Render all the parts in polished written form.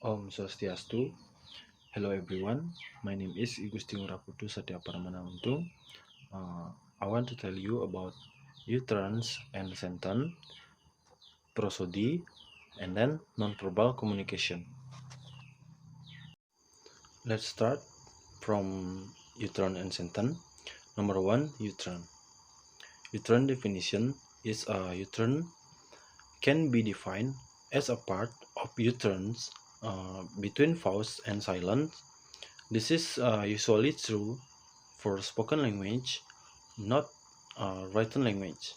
Om Swastiastu. Hello everyone. My name is Igusti Nguraputu Satya Paramanuntung. I want to tell you about Utterance and sentence, prosody, and then nonverbal communication. Let's start from Utterance and sentence. Number one, Utterance. Utterance definition is a utterance can be defined as a part of utterance between pause and silence. This is usually true for spoken language, not written language.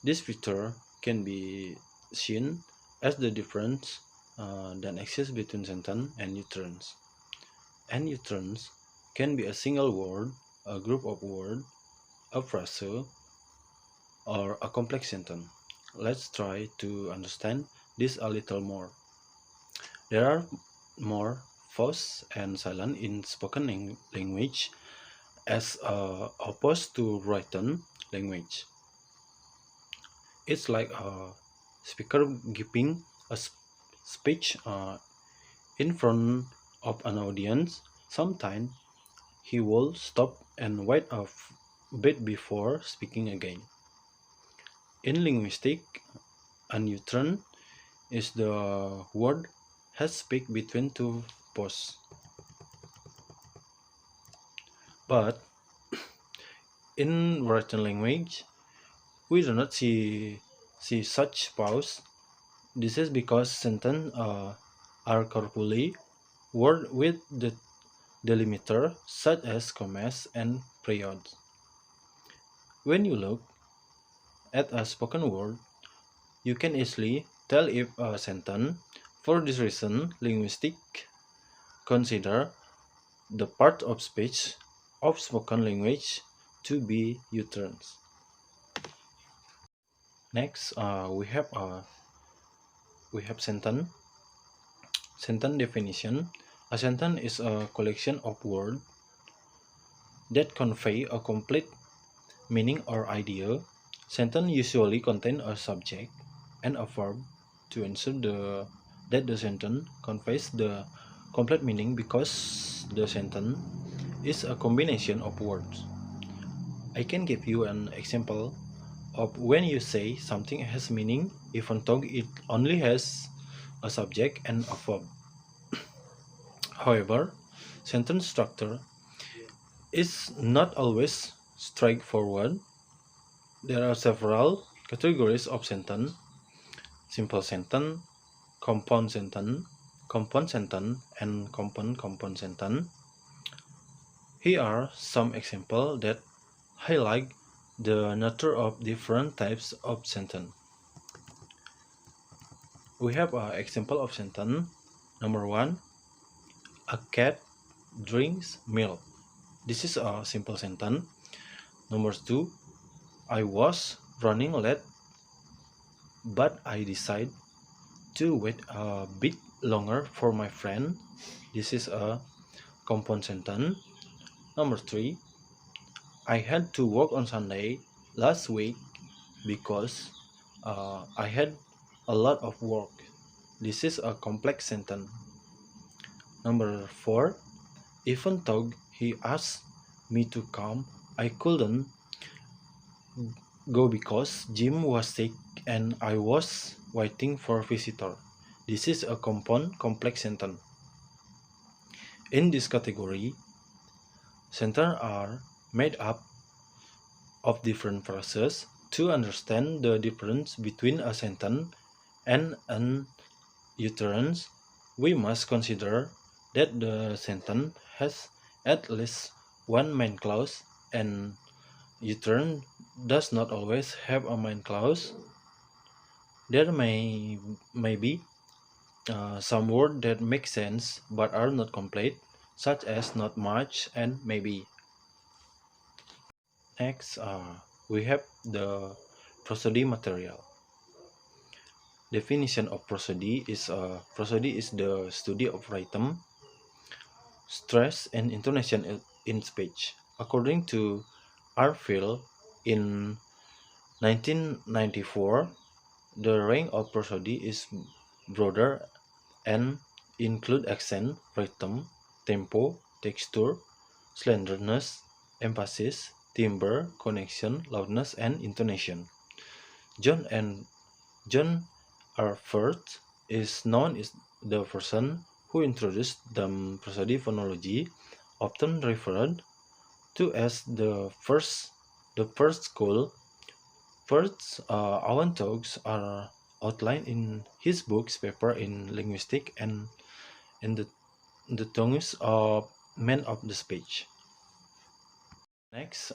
This feature can be seen as the difference that exists between sentence and utterance. An utterance can be a single word, a group of words, a phrase, or a complex sentence. Let's try to understand this a little more. There are more pause and silence in spoken language as opposed to written language. It's like a speaker giving a speech in front of an audience. Sometimes he will stop and wait a bit before speaking again. In linguistics, an U-turn is the word has speak between two pauses. But in written language, we do not see such pause. This is because sentences are carefully worded with the delimiter such as commas and periods. When you look at a spoken word, you can easily tell if a sentence. For this reason, linguistics consider the part of speech of spoken language to be utterance. Next, we have sentence. Sentence definition. A sentence is a collection of words that convey a complete meaning or idea. Sentence usually contain a subject and a verb to ensure that the sentence conveys the complete meaning because the sentence is a combination of words. I can give you an example of when you say something has meaning even though it only has a subject and a verb. However, sentence structure is not always straightforward. There are several categories of sentence: simple sentence, compound sentence, and compound sentence. Here are some examples that highlight the nature of different types of sentence. We have an example of sentence. Number one, a cat drinks milk. This is a simple sentence. Number two, I was running late, but I decided to wait a bit longer for my friend. This is a compound sentence. Number three, I had to work on Sunday last week because I had a lot of work. This is a complex sentence. Number four, even though he asked me to come, I couldn't go because Jim was sick and I was waiting for a visitor. This is a compound complex sentence. In this category, sentences are made up of different phrases. To understand the difference between a sentence and an utterance, we must consider that the sentence has at least one main clause and utterance does not always have a main clause. There may be some words that make sense but are not complete, such as not much and maybe. Next, we have the prosody material. Definition of prosody is the study of rhythm, stress, and intonation in speech. According to Arfield in 1994, the range of prosody is broader and include accent, rhythm, tempo, texture, slenderness, emphasis, timbre, connection, loudness, and intonation. John and John R. Firth is known as the person who introduced the prosody phonology, often referred to as the first school. Firth's own talks are outlined in his book's paper in linguistics and in the tongues of men of the speech. Next,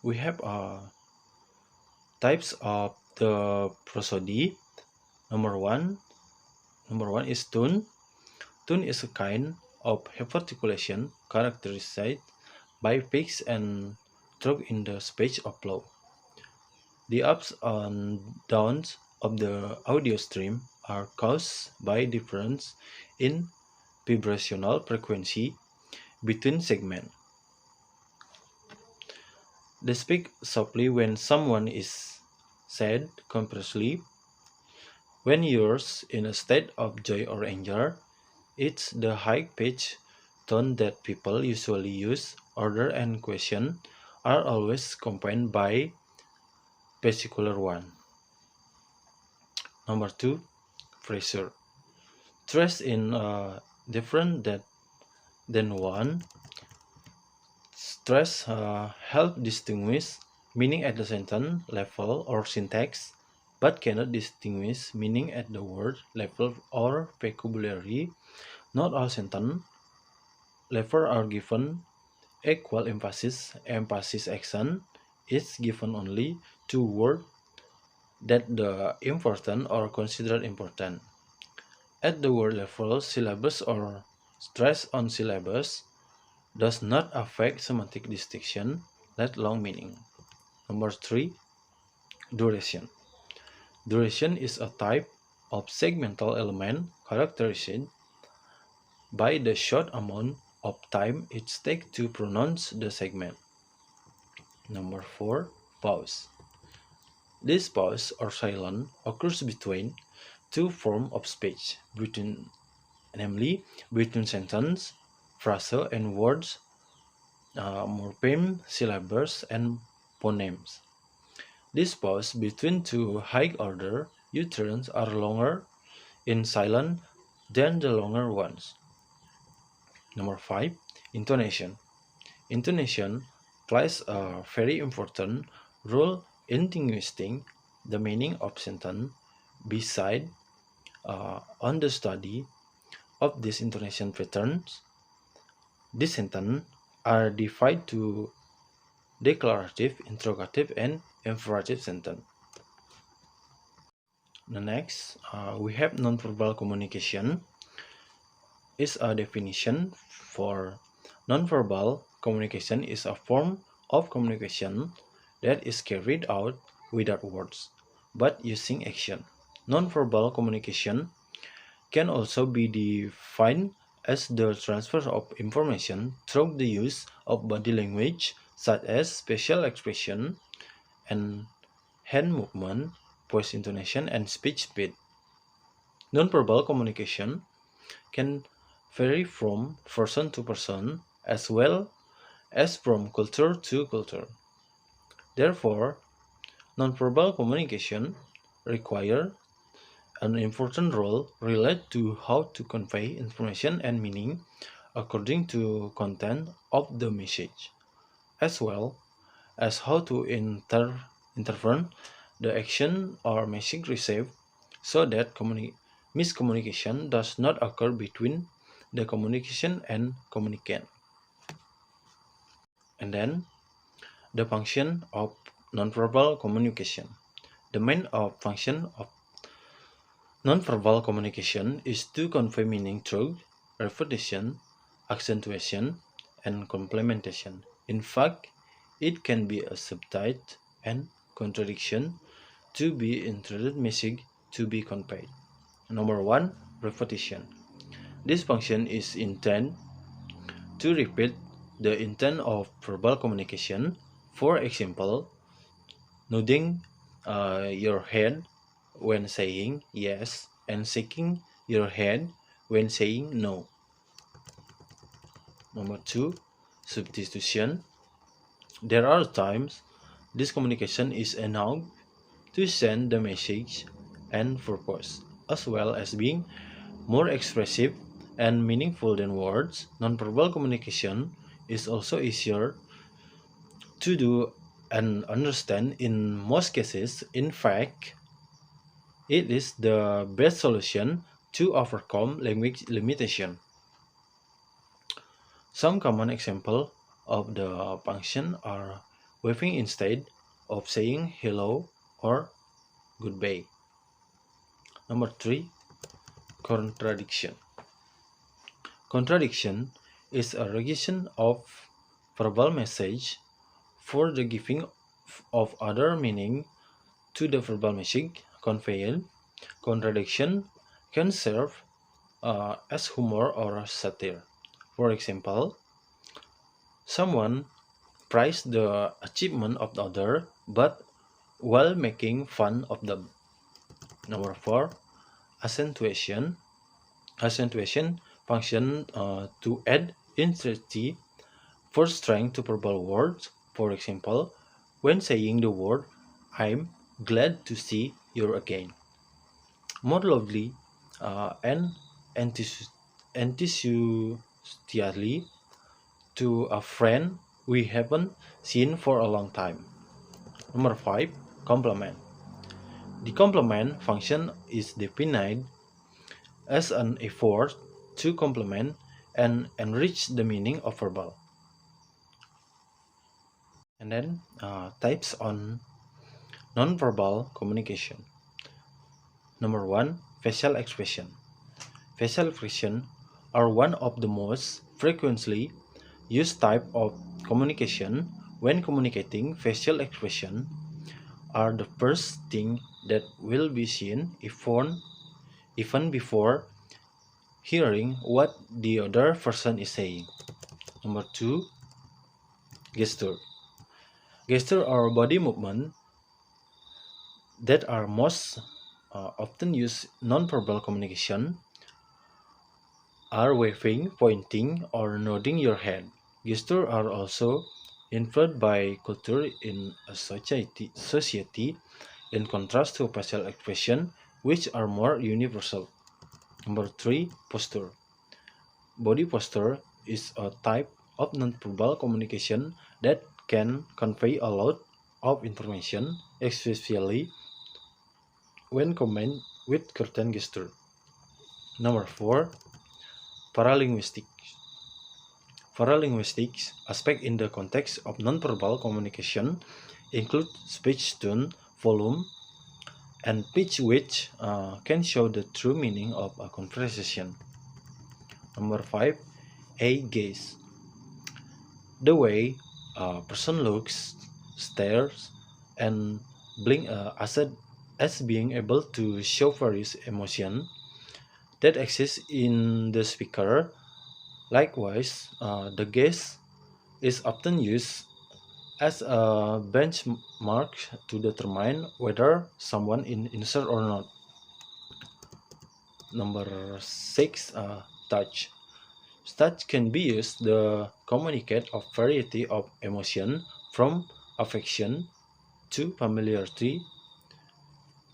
we have types of the prosody. Number one, number one is tune. Tune is a kind of articulation characterized by peaks and troughs in the speech of flow. The ups and downs of the audio stream are caused by difference in vibrational frequency between segments. They speak softly when someone is sad, compressively when yours in a state of joy or anger. It's the high-pitched tone that people usually use. Order and question are always combined by particular one. Number two, phrasure. Stress in different than one. Stress help distinguish meaning at the sentence level or syntax, but cannot distinguish meaning at the word level or vocabulary. Not all sentence levels are given equal emphasis. Emphasis action is given only to words that the important or considered important. At the word level, syllabus or stress on syllabus does not affect semantic distinction, let alone meaning. Number three, duration. Duration is a type of segmental element characterized by the short amount of time it takes to pronounce the segment. Number four, pause. This pause or silence occurs between two forms of speech, namely between sentence, phrase, and words, morpheme, syllables, and phonemes. These pause between two high-order utterance are longer in silence than the longer ones. Number five, intonation. Intonation plays a very important role in distinguishing the meaning of sentence. Beside on the study of these intonation patterns, these sentences are divided to declarative, interrogative, and imperative sentence. The next, we have nonverbal communication. Is a definition for nonverbal communication is a form of communication that is carried out without words but using action. Nonverbal communication can also be defined as the transfer of information through the use of body language such as facial expression and hand movement, voice intonation, and speech speed. Nonverbal communication can vary from person to person as well as from culture to culture. Therefore, nonverbal communication requires an important role related to how to convey information and meaning according to content of the message, as well as how to intervene the action or message received so that miscommunication does not occur between the communication and communicant. And then the function of nonverbal communication. The main function of nonverbal communication is to convey meaning through repetition, accentuation, and complementation. In fact, it can be a subtle and contradiction to be intended message to be conveyed. Number one, repetition. This function is intended to repeat the intent of verbal communication. For example, nodding your head when saying yes and shaking your head when saying no. Number 2, substitution. There are times this communication is enough to send the message and purpose, as well as being more expressive and meaningful than words. Nonverbal communication is also easier to do and understand in most cases. In fact, it is the best solution to overcome language limitation. Some common examples of the function are waving instead of saying hello or goodbye. Number 3, contradiction. Contradiction is a rejection of verbal message for the giving of other meaning to the verbal message conveyed. Contradiction can serve as humor or satire. For example, someone praised the achievement of the other but while making fun of them. Number 4, accentuation. Accentuation function to add intensity for strength to verbal words. For example, when saying the word "I'm glad to see you again," more loudly and enthusi- enthusiastically to a friend we haven't seen for a long time. Number 5, complement. The complement function is defined as an effort to complement and enrich the meaning of verbal. And then types on nonverbal communication. Number 1, facial expression. Facial expression are one of the most frequently used type of communication. When communicating, facial expression are the first thing that will be seen even before hearing what the other person is saying. Number 2, gesture. Gesture are body movement that are most often used nonverbal communication are waving, pointing, or nodding your head. Gestures are also influenced by culture in a society in contrast to facial expression, which are more universal. Number 3, posture. Body posture is a type of nonverbal communication that can convey a lot of information, especially when combined with certain gesture. Number 4, paralinguistics. Paralinguistics aspect in the context of nonverbal communication include speech tone, volume, and pitch, which can show the true meaning of a conversation. Number 5, eye gaze. The way a person looks, stares, and blink as being able to show various emotions that exist in the speaker. Likewise, the gaze is often used as a benchmark to determine whether someone is innocent or not. Number 6, touch. Touch can be used to communicate a variety of emotion from affection to familiarity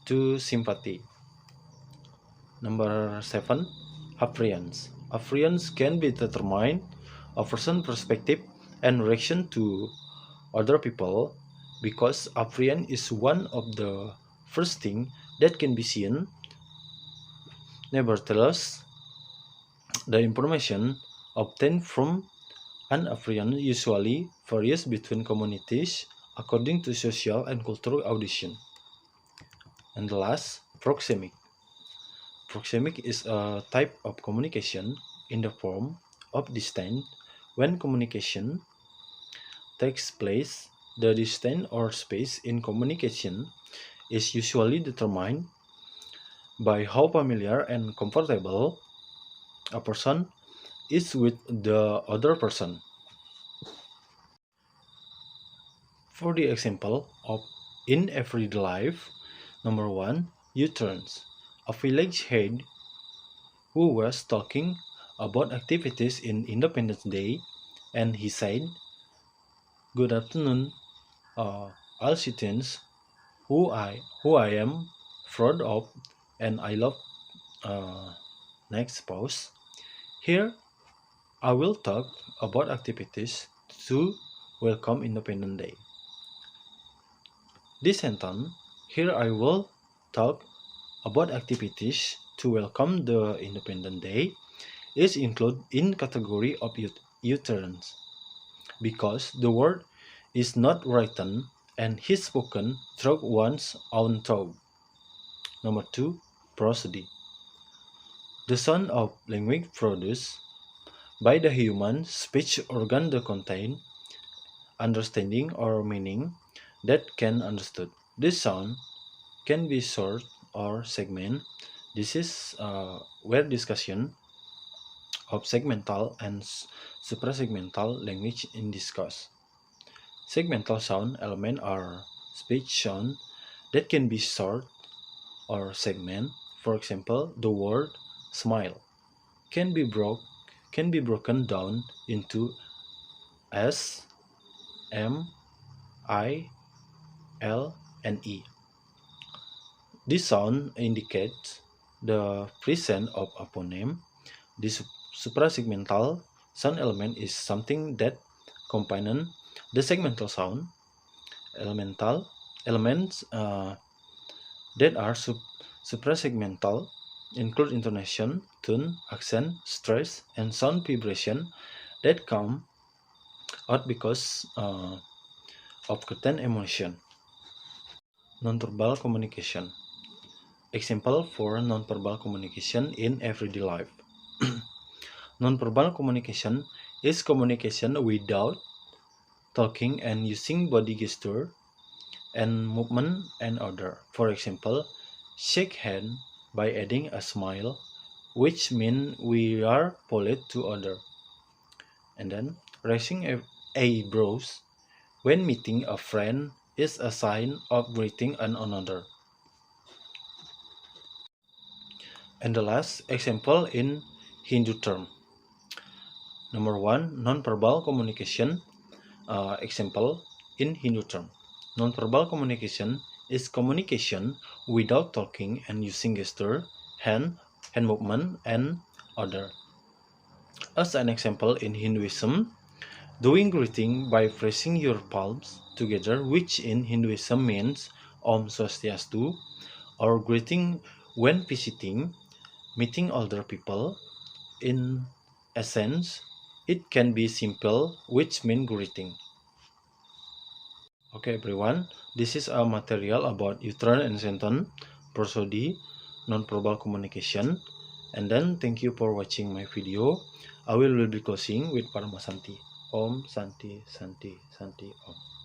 to sympathy. Number 7, appearance. Appearance can be determined a person's perspective and reaction to other people because appearance is one of the first things that can be seen. Nevertheless, the information obtained from an appearance usually varies between communities according to social and cultural audition. And the last, proxemic. Proxemic is a type of communication in the form of distance. When communication takes place, the distance or space in communication is usually determined by how familiar and comfortable a person is with the other person. For the example of in everyday life, number 1, Utterance. A village head who was talking about activities in Independence Day, and he said, "Good afternoon, all citizens who I am proud of and I love." Uh, Next pause. Here I will talk about activities to welcome Independence Day. This sentence, here I will talk about activities to welcome the Independence Day, is included in category of utterance because the word is not written and is spoken through one's own thought. Number 2, prosody. The sound of language produced by the human speech organ that contain understanding or meaning that can understood. This sound can be short or segment. This is where discussion of segmental and suprasegmental language in discuss. Segmental sound elements are speech sound that can be short or segment. For example, the word smile can be broken down into S, M, I, L, and E. This sound indicates the presence of a phoneme. This suprasegmental sound element is something that combines the segmental sound elements that are suprasegmental include intonation, tone, accent, stress, and sound vibration that come out because of certain emotion. Nonverbal communication. Example for nonverbal communication in everyday life. Nonverbal communication is communication without talking and using body gesture and movement and order. For example, shake hand by adding a smile, which means we are polite to other. And then raising eyebrows when meeting a friend is a sign of greeting another. And the last example in Hindu term. Number 1, non-verbal communication. Example in Hindu term. Non-verbal communication is communication without talking and using gesture, hand movement, and other. As an example in Hinduism, doing greeting by pressing your palms together, which in Hinduism means Om Swastiastu, or greeting when visiting, meeting older people. In essence, it can be simple, which means greeting. Okay everyone, this is a material about Utterance and sentence, prosody, non-verbal communication. And then thank you for watching my video. I will be closing with Paramasanti. Om Santi Santi Santi Om.